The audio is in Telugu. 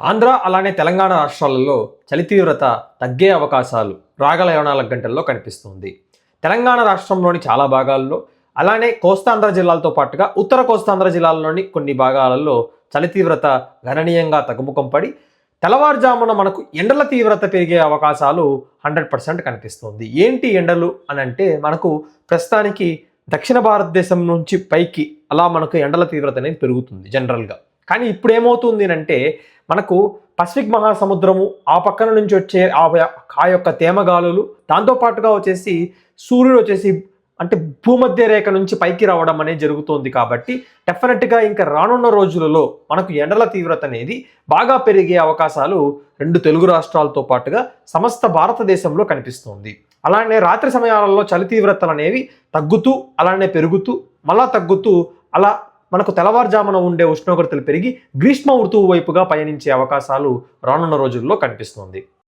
ఆంధ్ర అలానే తెలంగాణ రాష్ట్రాలలో చలి తీవ్రత తగ్గే అవకాశాలు రాగల 24 గంటల్లో కనిపిస్తుంది. తెలంగాణ రాష్ట్రంలోని చాలా భాగాల్లో అలానే కోస్తాంధ్ర జిల్లాలతో పాటుగా ఉత్తర కోస్తాంధ్ర జిల్లాల్లోని కొన్ని భాగాలలో చలి తీవ్రత గణనీయంగా తగ్గుముఖం పడి తెల్లవారుజామున మనకు ఎండల తీవ్రత పెరిగే అవకాశాలు 100% కనిపిస్తుంది. ఏంటి ఎండలు అని అంటే మనకు ప్రస్తుతానికి దక్షిణ భారతదేశం నుంచి పైకి అలా మనకు ఎండల తీవ్రత అనేది పెరుగుతుంది జనరల్గా. కానీ ఇప్పుడు ఏమవుతుంది అంటే మనకు పసిఫిక్ మహాసముద్రము ఆ పక్కన నుంచి వచ్చే ఆ యొక్క తేమగాలులు దాంతోపాటుగా వచ్చేసి సూర్యుడు వచ్చేసి అంటే భూమధ్య రేఖ నుంచి పైకి రావడం అనేది జరుగుతుంది. కాబట్టి డెఫినెట్గా ఇంకా రానున్న రోజులలో మనకు ఎండల తీవ్రత అనేది బాగా పెరిగే అవకాశాలు రెండు తెలుగు రాష్ట్రాలతో పాటుగా సమస్త భారతదేశంలో కనిపిస్తుంది. అలానే రాత్రి సమయాలలో చలి తీవ్రతలు అనేవి తగ్గుతూ అలానే పెరుగుతూ మళ్ళా తగ్గుతూ అలా మనకు తెల్లవారుజామున ఉండే ఉష్ణోగ్రతలు పెరిగి గ్రీష్మ ఋతువు వైపుగా పయనించే అవకాశాలు రానున్న రోజుల్లో కనిపిస్తుంది.